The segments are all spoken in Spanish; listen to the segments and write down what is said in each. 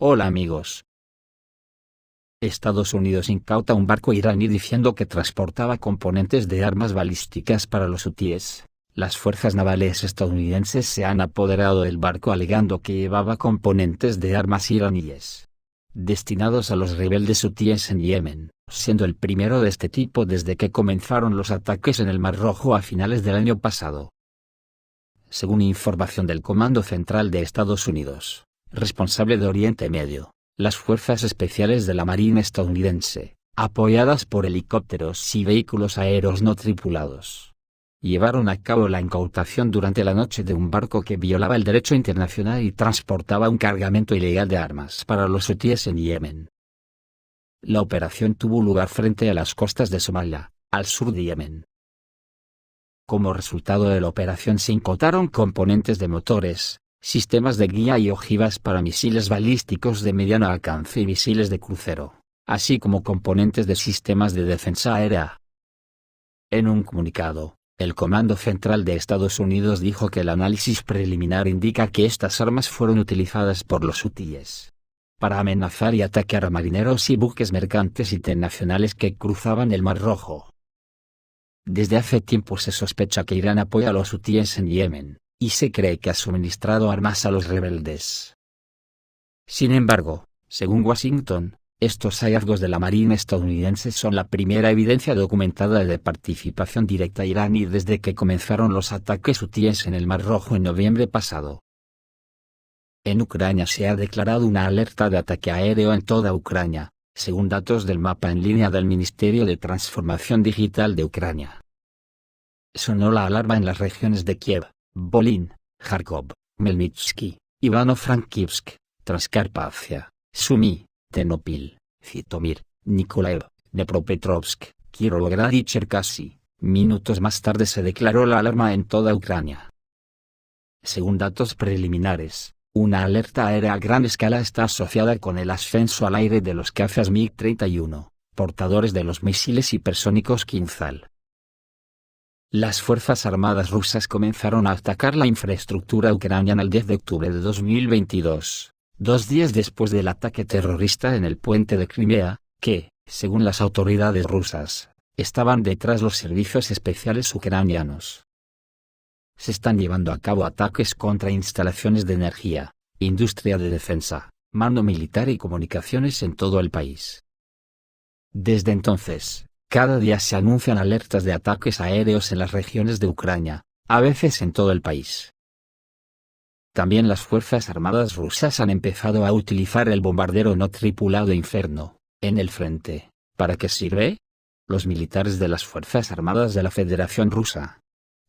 Hola amigos. Estados Unidos incauta un barco iraní diciendo que transportaba componentes de armas balísticas para los hutíes. Las fuerzas navales estadounidenses se han apoderado del barco alegando que llevaba componentes de armas iraníes destinados a los rebeldes hutíes en Yemen, siendo el primero de este tipo desde que comenzaron los ataques en el Mar Rojo a finales del año pasado. Según información del Comando Central de Estados Unidos, responsable de Oriente Medio, las fuerzas especiales de la Marina estadounidense, apoyadas por helicópteros y vehículos aéreos no tripulados, llevaron a cabo la incautación durante la noche de un barco que violaba el derecho internacional y transportaba un cargamento ilegal de armas para los hutíes en Yemen. La operación tuvo lugar frente a las costas de Somalia, al sur de Yemen. Como resultado de la operación se incautaron componentes de motores, sistemas de guía y ojivas para misiles balísticos de mediano alcance y misiles de crucero, así como componentes de sistemas de defensa aérea. En un comunicado, el Comando Central de Estados Unidos dijo que el análisis preliminar indica que estas armas fueron utilizadas por los hutíes para amenazar y atacar a marineros y buques mercantes internacionales que cruzaban el Mar Rojo. Desde hace tiempo se sospecha que Irán apoya a los hutíes en Yemen, y se cree que ha suministrado armas a los rebeldes. Sin embargo, según Washington, estos hallazgos de la Marina estadounidense son la primera evidencia documentada de participación directa iraní desde que comenzaron los ataques hutíes en el Mar Rojo en noviembre pasado. En Ucrania se ha declarado una alerta de ataque aéreo en toda Ucrania, según datos del mapa en línea del Ministerio de Transformación Digital de Ucrania. Sonó la alarma en las regiones de Kiev, Volyn, Kharkov, Melnytsky, Ivano-Frankivsk, Transcarpacia, Sumy, Ternopil, Zitomir, Nikolaev, Dnepropetrovsk, Kirovograd y Cherkasy. Minutos más tarde se declaró la alarma en toda Ucrania. Según datos preliminares, una alerta aérea a gran escala está asociada con el ascenso al aire de los cazas MiG-31, portadores de los misiles hipersónicos Kinzhal. Las Fuerzas Armadas rusas comenzaron a atacar la infraestructura ucraniana el 10 de octubre de 2022, 2 días después del ataque terrorista en el puente de Crimea, que, según las autoridades rusas, estaban detrás los servicios especiales ucranianos. Se están llevando a cabo ataques contra instalaciones de energía, industria de defensa, mando militar y comunicaciones en todo el país. Desde entonces, cada día se anuncian alertas de ataques aéreos en las regiones de Ucrania, a veces en todo el país. También las Fuerzas Armadas rusas han empezado a utilizar el bombardero no tripulado Inferno, en el frente. ¿Para qué sirve? Los militares de las Fuerzas Armadas de la Federación Rusa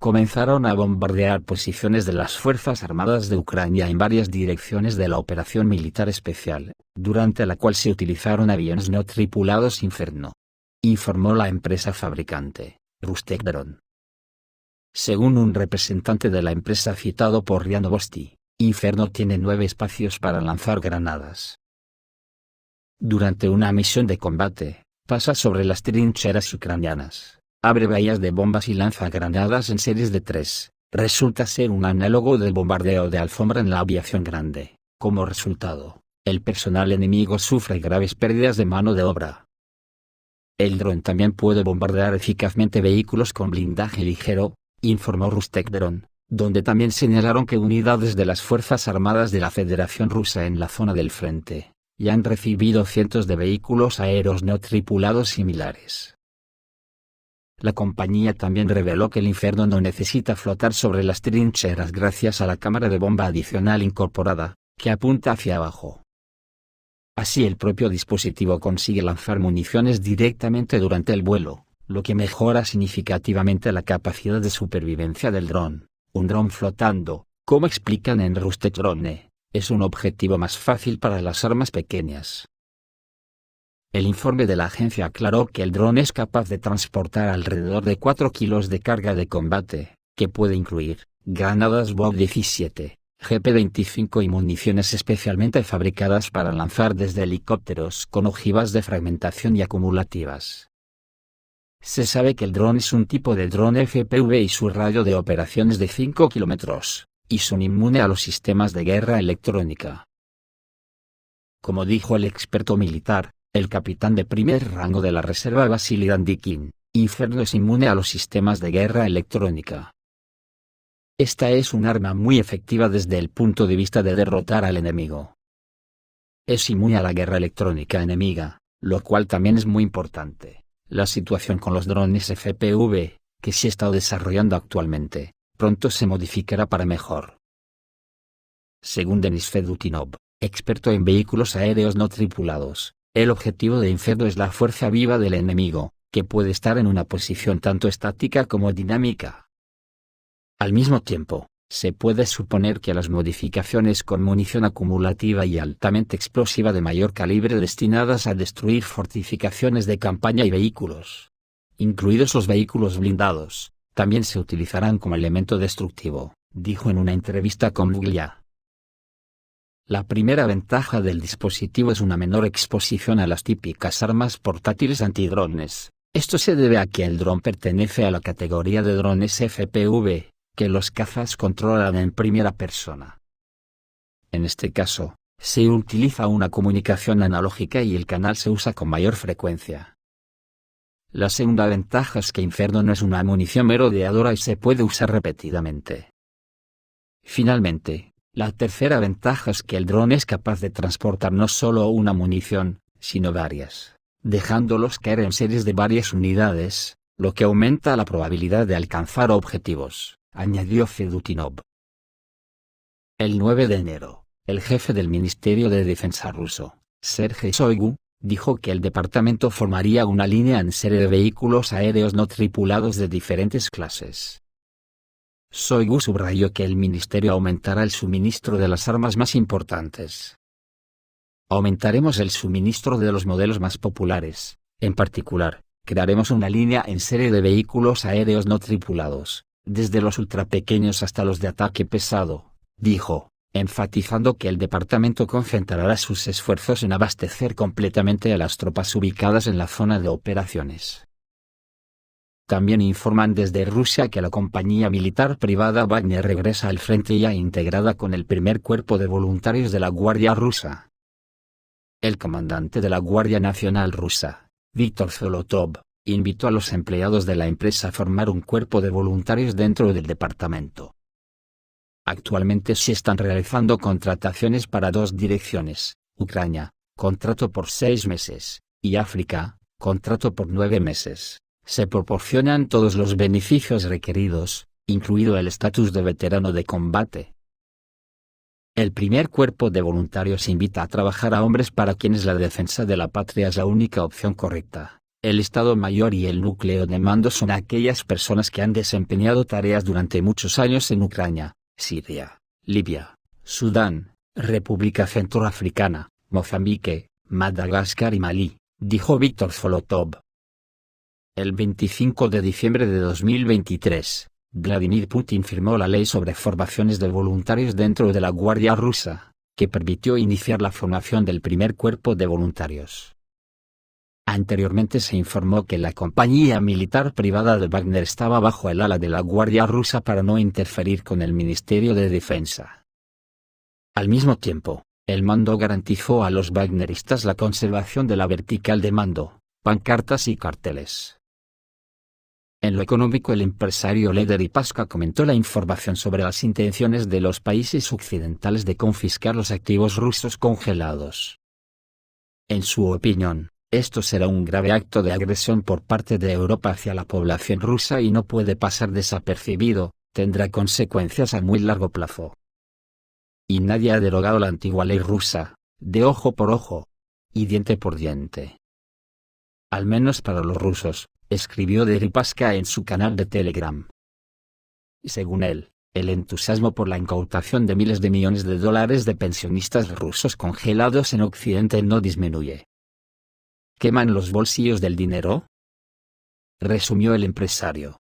comenzaron a bombardear posiciones de las Fuerzas Armadas de Ucrania en varias direcciones de la operación militar especial, durante la cual se utilizaron aviones no tripulados Inferno, informó la empresa fabricante, Rustek-Dron. Según un representante de la empresa citado por RIA Novosti, Inferno tiene 9 espacios para lanzar granadas. Durante una misión de combate, pasa sobre las trincheras ucranianas, abre bahías de bombas y lanza granadas en series de 3. Resulta ser un análogo del bombardeo de alfombra en la aviación grande. Como resultado, el personal enemigo sufre graves pérdidas de mano de obra. El dron también puede bombardear eficazmente vehículos con blindaje ligero, informó Rustek-Dron, donde también señalaron que unidades de las Fuerzas Armadas de la Federación Rusa en la zona del frente ya han recibido cientos de vehículos aéreos no tripulados similares. La compañía también reveló que el Inferno no necesita flotar sobre las trincheras gracias a la cámara de bomba adicional incorporada, que apunta hacia abajo. Así el propio dispositivo consigue lanzar municiones directamente durante el vuelo, lo que mejora significativamente la capacidad de supervivencia del dron. Un dron flotando, como explican en Rustek-Dron, es un objetivo más fácil para las armas pequeñas. El informe de la agencia aclaró que el dron es capaz de transportar alrededor de 4 kilos de carga de combate, que puede incluir granadas BOB-17, GP-25 y municiones especialmente fabricadas para lanzar desde helicópteros con ojivas de fragmentación y acumulativas. Se sabe que el dron es un tipo de dron FPV y su radio de operación es de 5 kilómetros, y son inmunes a los sistemas de guerra electrónica. Como dijo el experto militar, el capitán de primer rango de la reserva Vasily Dandikin, Inferno es inmune a los sistemas de guerra electrónica. Esta es un arma muy efectiva desde el punto de vista de derrotar al enemigo. Es inmune a la guerra electrónica enemiga, lo cual también es muy importante. La situación con los drones FPV, que se está desarrollando actualmente, pronto se modificará para mejor. Según Denis Fedutinov, experto en vehículos aéreos no tripulados, el objetivo de Inferno es la fuerza viva del enemigo, que puede estar en una posición tanto estática como dinámica. Al mismo tiempo, se puede suponer que las modificaciones con munición acumulativa y altamente explosiva de mayor calibre destinadas a destruir fortificaciones de campaña y vehículos, incluidos los vehículos blindados, también se utilizarán como elemento destructivo, dijo en una entrevista con Buglia. La primera ventaja del dispositivo es una menor exposición a las típicas armas portátiles antidrones. Esto se debe a que el dron pertenece a la categoría de drones FPV, que los cazas controlan en primera persona. En este caso, se utiliza una comunicación analógica y el canal se usa con mayor frecuencia. La segunda ventaja es que Inferno no es una munición merodeadora y se puede usar repetidamente. Finalmente, la tercera ventaja es que el dron es capaz de transportar no solo una munición, sino varias, dejándolos caer en series de varias unidades, lo que aumenta la probabilidad de alcanzar objetivos, añadió Fedutinov. El 9 de enero, el jefe del Ministerio de Defensa ruso, Sergei Shoigu, dijo que el departamento formaría una línea en serie de vehículos aéreos no tripulados de diferentes clases. Shoigu subrayó que el ministerio aumentará el suministro de las armas más importantes. Aumentaremos el suministro de los modelos más populares, en particular, crearemos una línea en serie de vehículos aéreos no tripulados, desde los ultrapequeños hasta los de ataque pesado, dijo, enfatizando que el departamento concentrará sus esfuerzos en abastecer completamente a las tropas ubicadas en la zona de operaciones. También informan desde Rusia que la compañía militar privada Wagner regresa al frente ya integrada con el primer cuerpo de voluntarios de la Guardia Rusa. El comandante de la Guardia Nacional Rusa, Víktor Zolotov, invitó a los empleados de la empresa a formar un cuerpo de voluntarios dentro del departamento. Actualmente se están realizando contrataciones para dos direcciones: Ucrania, contrato por 6 meses, y África, contrato por 9 meses. Se proporcionan todos los beneficios requeridos, incluido el estatus de veterano de combate. El primer cuerpo de voluntarios invita a trabajar a hombres para quienes la defensa de la patria es la única opción correcta. El Estado Mayor y el núcleo de mando son aquellas personas que han desempeñado tareas durante muchos años en Ucrania, Siria, Libia, Sudán, República Centroafricana, Mozambique, Madagascar y Malí, dijo Víktor Zolotov. El 25 de diciembre de 2023, Vladimir Putin firmó la ley sobre formaciones de voluntarios dentro de la Guardia Rusa, que permitió iniciar la formación del primer cuerpo de voluntarios. Anteriormente se informó que la compañía militar privada de Wagner estaba bajo el ala de la Guardia Rusa para no interferir con el Ministerio de Defensa. Al mismo tiempo, el mando garantizó a los wagneristas la conservación de la vertical de mando, pancartas y carteles. En lo económico, el empresario Leder Ipashka comentó la información sobre las intenciones de los países occidentales de confiscar los activos rusos congelados. En su opinión, esto será un grave acto de agresión por parte de Europa hacia la población rusa y no puede pasar desapercibido, tendrá consecuencias a muy largo plazo. Y nadie ha derogado la antigua ley rusa, de ojo por ojo, y diente por diente. Al menos para los rusos, escribió Deripaska en su canal de Telegram. Según él, el entusiasmo por la incautación de miles de millones de dólares de pensionistas rusos congelados en Occidente no disminuye. ¿Queman los bolsillos del dinero?, resumió el empresario.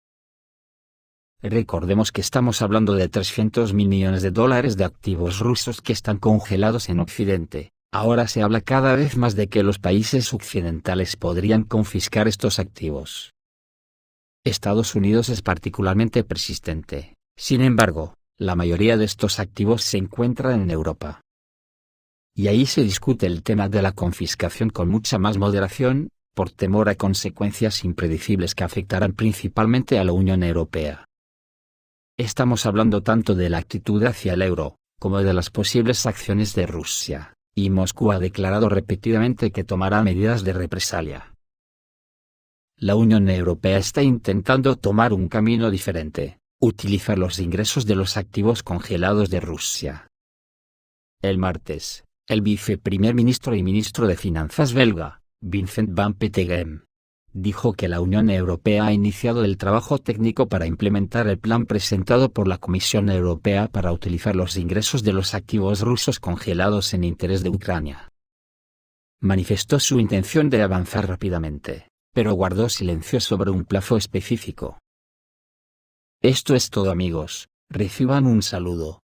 Recordemos que estamos hablando de 300.000 millones de dólares de activos rusos que están congelados en Occidente. Ahora se habla cada vez más de que los países occidentales podrían confiscar estos activos. Estados Unidos es particularmente persistente. Sin embargo, la mayoría de estos activos se encuentran en Europa. y ahí se discute el tema de la confiscación con mucha más moderación, por temor a consecuencias impredecibles que afectarán principalmente a la Unión Europea. Estamos hablando tanto de la actitud hacia el euro, como de las posibles acciones de Rusia, y Moscú ha declarado repetidamente que tomará medidas de represalia. La Unión Europea está intentando tomar un camino diferente, utilizar los ingresos de los activos congelados de Rusia. El martes, el viceprimer ministro y ministro de Finanzas belga, Vincent Van Petegem, dijo que la Unión Europea ha iniciado el trabajo técnico para implementar el plan presentado por la Comisión Europea para utilizar los ingresos de los activos rusos congelados en interés de Ucrania. Manifestó su intención de avanzar rápidamente, pero guardó silencio sobre un plazo específico. Esto es todo, amigos, reciban un saludo.